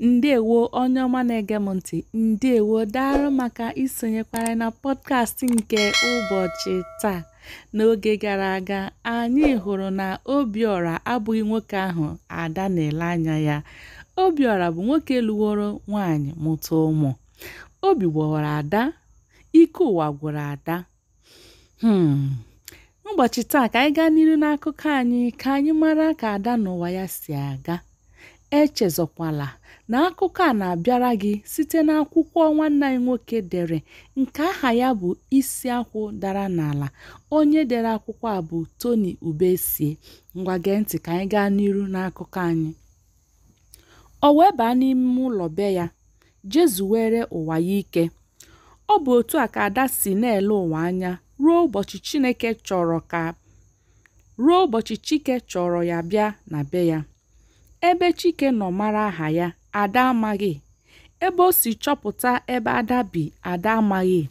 Ndewo onye ọma na-ege m ntị. Ndewo dara maka isonyekwara na podcast nke ụbọchị taa. N'oge gara aga anyị hụrụ na Obiora abụghị nwoke ahụ Ada na-ele anya ya. Obiora bụ nwoke lụworo nwaanyị mụta ụmụ. Obi gbawara Ada, ike ụwa gwụrụ Ada. Ụbọchị taa ka anyị gaa n'iru n'akụkọ anyị ka anyị mara ka Ada n'ụwa ya si aga. Echezọkwala na akụkọ a na-abịara gị site n'akwụkwọ nwanne anyị nwoke dere nke aha ya bụ Isi Akwụ dara n'ala. Onye dere akwụkwọ a bụ Tony Ubesie. Ngwa gee ntị ka anyị gaa n'iru n'akụkọ anyị. O wee baa n'ime ụlọ be ya, jezuwere ụwa ya ike. Ọ bụ otu a ka Ada si na-ele ụwa anya ruo ụbọchị Chike chọrọ ya bịa na be ya. Ebe Chike nọ mara aha ya, Ada amaghị. Ebe o si chọpụta ebe Ada bi, Ada amaghị.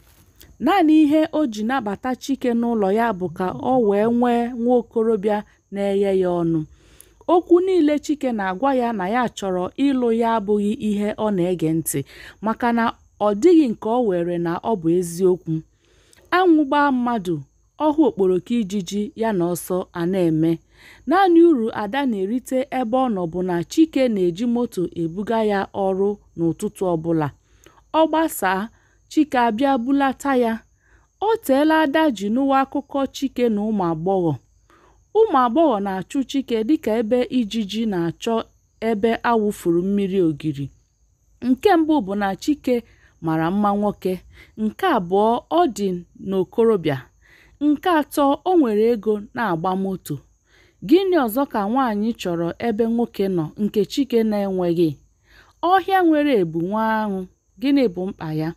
Naanị ihe o ji nabata Chike n'ụlọ ya bụ ka o wee nwee nwa okorobịa na-eghe ya ọnụ. Okwu niile Chike na-agwa ya na ya chọrọ ịlụ ya abụghị ihe ọ na-ege ntị, maka na ọ dịghị nke o were na ọ bụ eziokwu. Anwụ gbaa mmadụ, ọhụ okporoko ijiji ya na ọsọ a na-eme. Naanị uru Ada na-erite ebe ọ nọ bụ na Chike na-eji moto ebuga ya ọrụ n'ụtụtụ ọbụla. Ọ gbasaa, Chike abịa bulata ya. O teela Ada ji nụwa akụkọ Chike na ụmụ agbọghọ. Ụmụ agbọghọ na-achụ Chike dịka ebe ijiji na-achọ ebe awụfuru mmiri ogiri. Nke mbụ bụ na Chike mara mma nwoke. Nke abụọ, ọ dị n'okorobịa. Nke atọ, o nwere ego na-agba moto. Gịnị ọzọ ka nwaanyị chọrọ ebe nwoke nọ nke Chike na-enweghị? Ọhịa nwere ebu nwa aṅụ, gịnị bụ mkpa ya?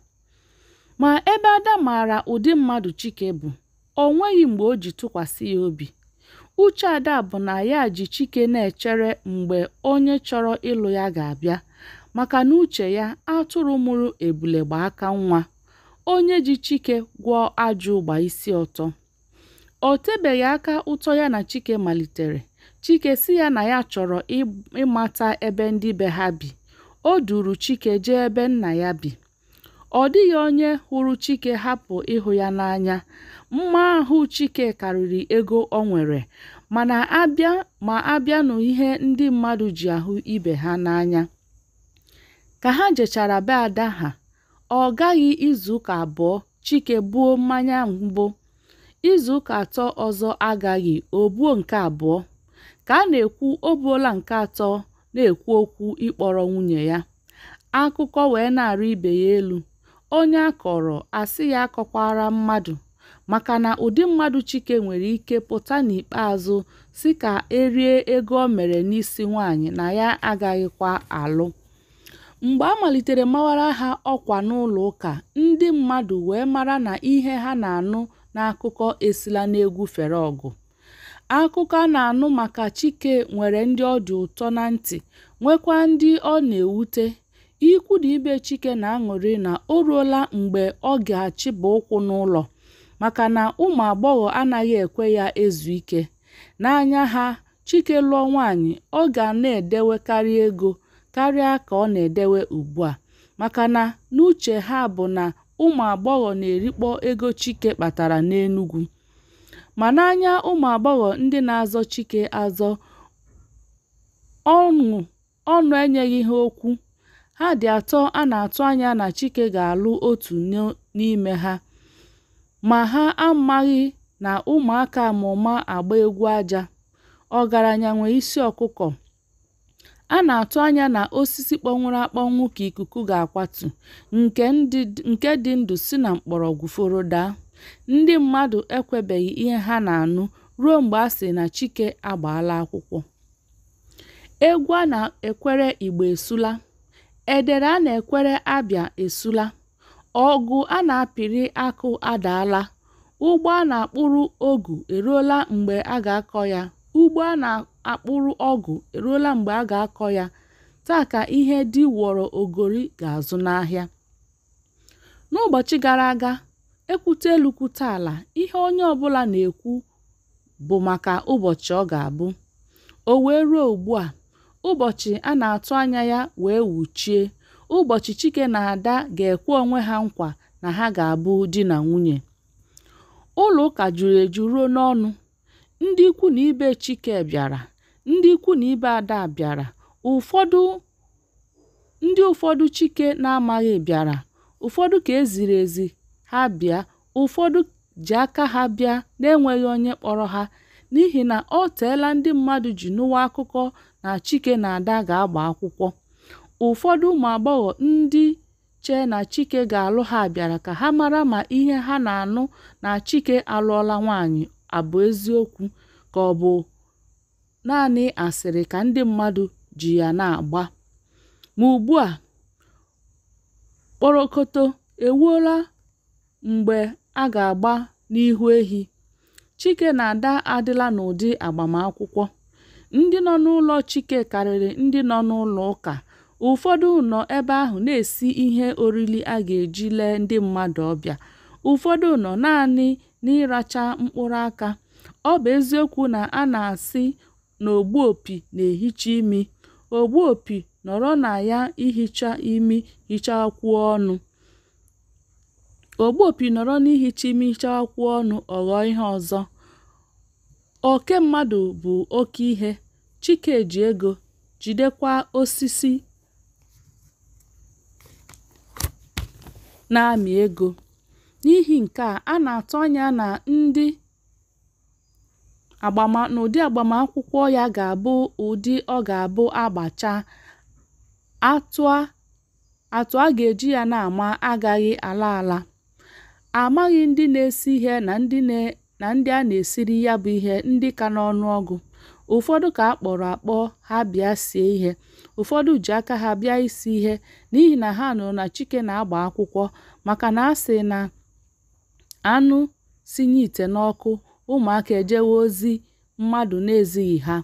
Ma ebe Ada maara ụdị mmadụ Chike bụ, o nweghị mgbe o ji tụkwasị ya obi. Uche Ada bụ na ya ji Chike na-echere mgbe onye chọrọ ịlụ ya ga-abịa, maka na uche ya atụrụ mụrụ ebule gba aka nwa. Onye ji Chike gwọọ ajụ ụgba isi ọtọ. O tebeghị aka ụtọ ya na Chike malitere. Chike si ya na ya chọrọ ịmata ebe ndị be ha bi. O duru Chike jee ebe nna ya bi. Ọ dịghị onye hụrụ Chike hapụ ịhụ ya n'anya. Mma ahụ Chike karịrị ego o nwere, mana abịa n'ihe ndị mmadụ ji ahụ ibe ha n'anya. Ka ha jechara be Ada ha, ọ gaghị izuụka abụọ Chike buo mmanya mbụ. Izuụka atọ ọzọ agaghị, o buo nke abụọ. Ka a na-ekwu o buola nke atọ, na-ekwu okwu ịkpọrọ nwunye ya. Akụkọ wee na-arị ibe ya elu. Onye akọrọ asị ya akọkwara mmadụ, maka na ụdị mmadụ Chike nwere ike pụta n'ikpeazụ si ka erie ego o mere n'isi nwaanyị na ya agaghịkwa alụ. Mgbe a malitere mawara ha ọkwa n'ụlọ ụka, ndị mmadụ wee mara na ihe ha na-anụ n'akụkọ esila n'egwu fere ọgụ. Akụkọ a na-anụ maka Chike nwere ndị ọ dị ụtọ na ntị, nwekwa ndị ọ na-ewute. Ikwu na ibe Chike na-aṅụrị na o ruola mgbe ọ ga-achịba ụkwụ n'ụlọ, maka na ụmụ agbọghọ anaghị ekwe ya ezu ike. N'anya ha, Chike lụọ nwaanyị, ọ ga na-edewekarị ego karịa ka ọ na-edewe ugbu a, maka na n'uche ha bụ na ụmụ agbọghọ na-erikpọ ego Chike kpatara n'Enugwu. Ma n'anya ụmụ agbọghọ ndị na-azọ Chike azọ, ọnụ enyeghị ha okwu. Ha dị atọ a na-atụ anya na Chike ga-alụ otu n'ime ha, ma ha amaghị na ụmụaka amụma agba egwu aja, ọgaranya nwee isi ọkụkọ. A na-atụ anya na osisi kpọnwụrụ akpọnwụ ka ikuku ga-akwatu, nke dị ndụ si na mkpọrọgwụ foro daa. Ndị mmadụ ekwebeghị ihe ha na-anụ ruo mgbe a sị na Chike agbaala akwụkwọ. Egwu a na-ekwere Igbo esula, edere a na-ekwere Abịa esula, ọgụ a na-apịrị akụ adaala, ụgbọ a na-akpụrụ ogu eruola mgbe a ga-akọ ya. Ugbo a na-akpụrụ ọgụ eruola mgbe a ga-akọ ya. Taa ka ihe dị wọrọ ogori ga-azụ n'ahịa. N'ụbọchị gara aga, ekwute elu kwute ala, ihe onye ọbụla na-ekwu bụ maka ụbọchị ọ ga-abụ. O wee ruo ugbu a, ụbọchị a na-atụ anya ya wee wuchie, ụbọchị Chike na Ada ga-ekwe onwe ha nkwa na ha ga-abụ di na nwunye. Ụlọ ụka juru eju ruo n'ọnụ. Ndị ikwu na ibe Chike bịara, ndị ikwu na ibe Ada bịara, ndị ụfọdụ Chike na-amaghị bịara, ụfọdụ ka eziri ezi ha bịa, ụfọdụ ji aka ha bịa na-enweghị onye kpọrọ ha, n'ihi na ọ teela ndị mmadụ ji nụwa akụkọ na Chike na Ada ga-agba akwụkwọ. Ụfọdụ ụmụ agbọghọ ndị chee na Chike ga-alụ ha bịara ka ha mara ma ihe ha na-anụ na Chike alụọla nwaanyị abụ eziokwu ka ọ bụ naanị asịrị ka ndị mmadụ ji ya na-agba. Ma ugbu a, kpọrọkoto ewuola mgbe a ga-agba n'ihu ehi. Chike na Ada adịla n'ụdị agbamakwụkwọ. Ndị nọ n'ụlọ Chike karịrị ndị nọ n'ụlọ ụka. Ụfọdụ nọ ebe ahụ na-esi ihe oriri a ga-eji lee ndị mmadụ ọbịa. Ụfọdụ nọ naanị n'ịracha mkpụrụ aka. Ọ bụ eziokwu na a na-asị na ogbu opi na-ehicha imi. Ogbu opi nọrọ na ya ihicha imi hichakwuo ọnụ. Ogbu opi nọrọ n'ihicha imi hichakwuo ọnụ ọghọọ ihe ọzọ. Oke mmadụ bụ oke ihe. Chike ji ego jidekwa osisi na-amị ego. N'ihi nke a na-atụ anya na n'ụdị agbamakwụkwọ ya ga-abụ ụdị ọ ga-abụ agbacha, atụ a ga-eji ya na-ama agaghị ala ala. Amaghị ndị na-esi ihe na ndị a na-esiri ya bụ ihe ndị ka n'ọnụọgụ. Ụfọdụ ka a kpọrọ akpọ ha bịa sie ihe. Ụfọdụ ji aka ha bịa isi ihe n'ihi na ha nụrụ na Chike na-agba akwụkwọ, maka na a sị na anụ sinye ite n'ọkụ, ụmụaka ejewe ozi mmadụ na-ezighị ha.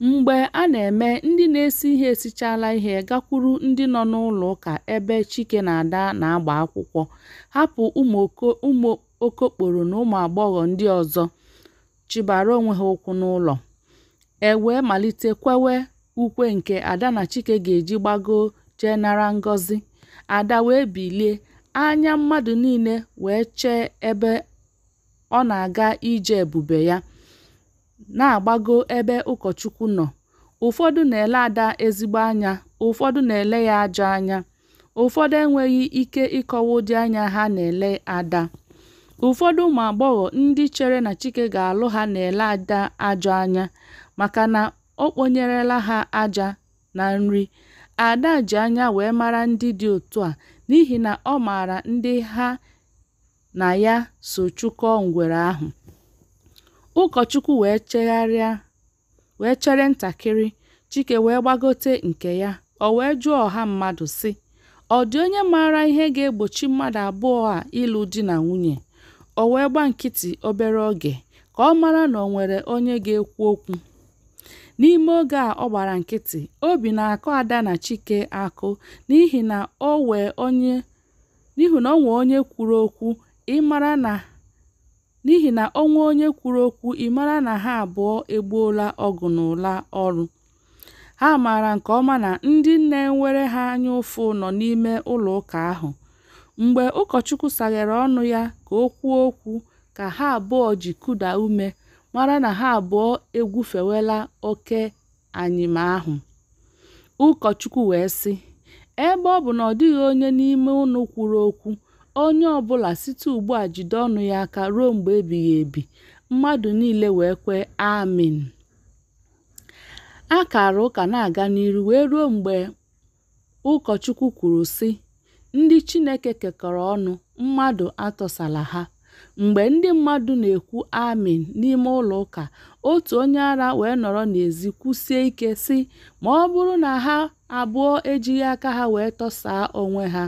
Mgbe a na-eme, ndị na-esi ihe esichala ihe gakwuru ndị nọ n'ụlọ ụka ebe Chike na Ada na-agba akwụkwọ, hapụ ụmụ okokporo na ụmụ agbọghọ ndị ọzọ chịbara onwe ha ụkwụ n'ụlọ. Wee malite kwewe ukwe nke Ada na Chike ga-eji gbago jee nara ngọzi. Ada wee bilie, anya mmadụ niile wee chee ebe ọ na-aga ije ebube ya, na-agbago ebe ụkọchukwu nọ. Ụfọdụ na-ele Ada ezigbo anya, ụfọdụ na-ele ya ajọ anya. Ụfọdụ enweghị ike ịkọwa ụdị anya ha na-ele Ada. Ụfọdụ ụmụ agbọghọ ndị chere na Chike ga-alụ ha na-ele Ada ajọ anya maka na o kponyerela ha aja na nri. Ada ji anya wee mara ndị dị otu a n'ihi na ọ maara ndị ha na ya so chụkọọ ngwere ahụ. Ụkọchukwu wee chere ntakịrị. Chike wee gbagote nke ya. O wee jụọ ọha mmadụ sị, ọ dị onye maara ihe ga-egbochi mmadụ abụọ a ịlụ di na nwunye? O wee gba nkịtị obere oge ka ọ mara na o nwere onye ga-ekwu okwu. N'ime oge a ọ gbara nkịtị, obi na-akọ Ada na Chike akụ n'ihi na o nwee onye kwuru okwu ịmara na ha abụọ egbuola ọgụ n'ụla ọrụ. Ha maara nke ọma na ndị na-enwere ha anya ụfụ nọ n'ime ụlọ ụka ahụ. Mgbe ụkọchukwu saghere ọnụ ya ka o kwuo okwu, ka ha abụọ ji kuda ume mara na ha abụọ egwufewela oke anyịm ahụ. Ụkọchukwu wee sị, ebe ọ bụ na ọ dịghị onye n'ime unu kwuru okwu, onye ọbụla site ugbu a jide ọnụ ya aka ruo mgbe ebighị ebi. Mmadụ niile wee kwe amin. A kara ụka na-aga n'iru wee ruo mgbe ụkọchukwu kwuru sị, ndị Chineke kekọrọ ọnụ, mmadụ atọsala ha. Mgbe ndị mmadụ na-ekwu amin n'ime ụlọ ụka, otu onye ara wee nọrọ n'ezi kwusie ike sị, ma ọ bụrụ na ha abụọ ejighị aka ha wee tọsaa onwe ha.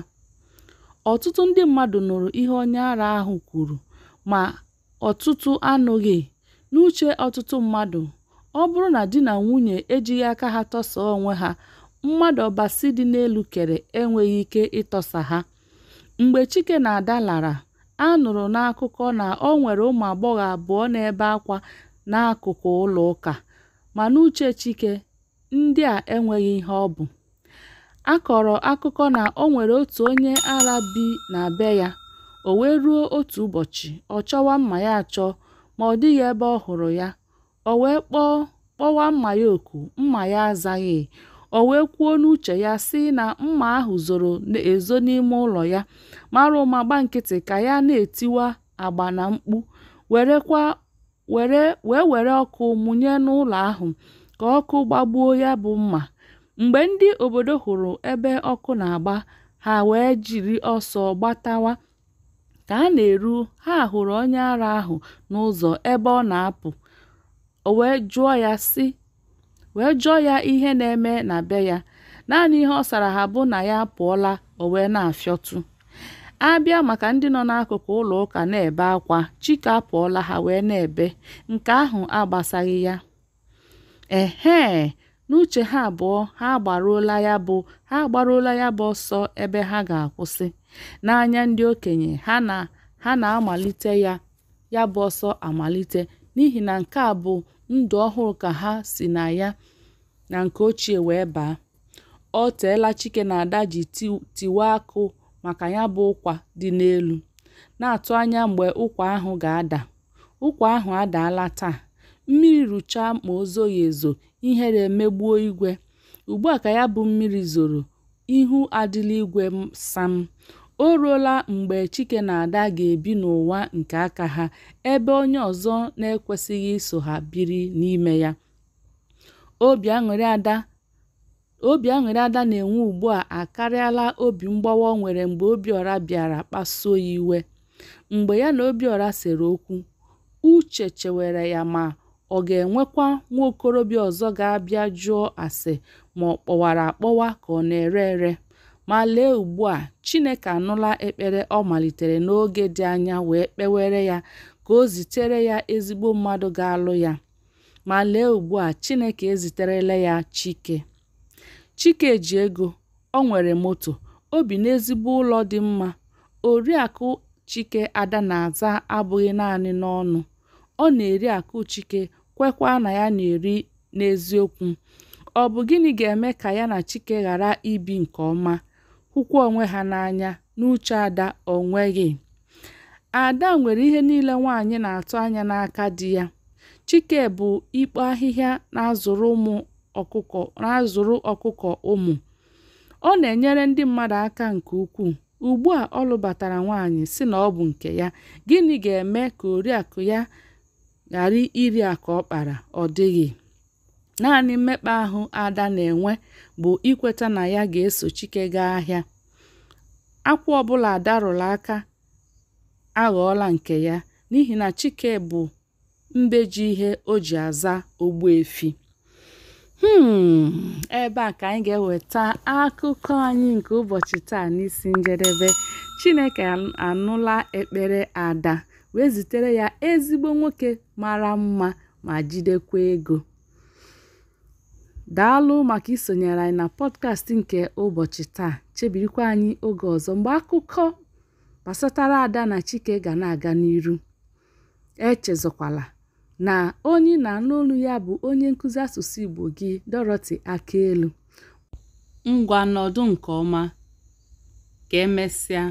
Ọtụtụ ndị mmadụ nụrụ ihe onye ara ahụ kwuru, ma ọtụtụ anụghị. N'uche ọtụtụ mmadụ, ọ bụrụ na di na nwunye ejighị aka ha tọsaa onwe ha, mmadụ ọbasi dị n'elu kere enweghị ike ịtọsa ha. Mgbe Chike na Ada lara, a nụrụ n'akụkọ na o nwere ụmụ agbọghọ abụọ na-ebe akwa n'akụkụ ụlọ ụka. Ma n'uche Chike, ndị a enweghị ihe ọ bụ. A kọrọ akụkọ na o nwere otu onye ara bi na be ya. O wee ruo otu ụbọchị, ọ chọwa mma ya achọ, ma ọ dịghị ebe ọ hụrụ ya. O wee kpọwa mma ya oku, mma ya azaghị. O wee kwuo n'uche ya sị na mma ahụ zoro ezo n'ime ụlọ ya, mara ụma gba nkịtị ka ya na-etiwa agba na mkpu, were ọkụ mụnye n'ụlọ ahụ ka ọkụ gbagbuo ya bụ mma. Mgbe ndị obodo hụrụ ebe ọkụ na-agba, ha wee jiri ọsọ gbatawa. Ka a na-eru, ha hụrụ onye ara ahụ n'ụzọ ebe ọ na-apụ. O wee jụọ ya ihe na-eme na be ya. Naanị ihe ọ sara ha bụ na ya apụọla. O wee na-afịọtụ. Abịa maka ndị nọ n'akụkụ ụlọ ụka na-ebe akwa, Chike apụọla, ha wee na-ebe. Nke ahụ agbasaghị ya. N'uche ha abụọ, ha agbaruola ya bụ ọsọ ebe ha ga-akwụsị. N'anya ndị okenye, ha na-amalite ya bụ ọsọ amalite, n'ihi na nke a bụ ndụ ọhụrụ ka ha si na ya na nke ochie wee baa. O teela Chike na Ada ji tiwa akụ maka ya bụ ụkwa dị n'elu, na-atụ anya mgbe ụkwa ahụ ga-ada. Ụkwa ahụ adaala taa. Mmiri ruchaa ma o zoghị ezo, ihere emegbuo igwe. Ugbu a ka ya bụ mmiri zoro, ihu adịla igwe sam. O ruola mgbe Chike na Ada ga-ebi n'ụwa nke aka ha, ebe onye ọzọ na-ekwesịghị iso ha biri n'ime ya. Obi aṅụrị Ada na-enwe ugbu a akarịala obi mgbawa o nwere mgbe Obiọra bịara kpasuo ya iwe. Mgbe ya na Obiọra sere okwu, uche chewere ya ma ọ ga-enwekwa nwa okorobịa ọzọ ga-abịa jụọ ase ma ọ kpọwara akpọwa ka ọ na-ere ere. Ma lee ugbu a, Chineke anụla ekpere ọ malitere n'oge dị anya wee kpewere ya ka o zitere ya ezigbo mmadụ ga-alụ ya. Ma lee ugbu a, Chineke eziterela ya Chike. Chike ji ego, o nwere moto, o bi n'ezigbo ụlọ dị mma. Oriakụ Chike Ada na-aza abụghị naanị n'ọnụ. Ọ na-eri akụ Chike, kwekwa na ya na-eri n'eziokwu. Ọ bụ gịnị ga-eme ka ya na Chike ghara ibi nke ọma, hụkwa onwe ha n'anya? N'uche Ada, o nweghị. Ada nwere ihe niile nwaanyị na-atụ anya n'aka di ya. Chike bụ ikpo ahịhịa na-azụrụ ọkụkọ ụmụ. Ọ na-enyere ndị mmadụ aka nke ukwuu. Ugbu a ọ lụbatara nwaanyị si na ọ bụ nke ya. Gịnị ga-eme ka oriakụ ya ghara iri akụ ọ kpara? Ọ dịghị. Naanị mmekpa ahụ Ada na-enwe bụ ikweta na ya ga-eso Chike gaa ahịa. Akwa ọbụla Ada rụrụ aka aghọọla nke ya, n'ihi na Chike bụ mbeji ihe o ji aza Ogbuefi. Ebe a ka anyị ga-eweta akụkọ anyị nke ụbọchị taa n'isi njedebe. Chineke anụla ekpere Ada wee zitere ya ezigbo nwoke mara mma ma jidekwa ego. Daalụ maka isonyere anyị na pọdkast nke ụbọchị taa. Chebirikwa anyị oge ọzọ mgbe akụkọ gbasatara Ada na Chike ga na-aga n'iru. Echezokwala na onye na-anụ olu ya bụ onye nkụzi asụsụ Igbo gị, Dorothy Akaelu. Ngwa nọdụ nke ọma, ka emesịa.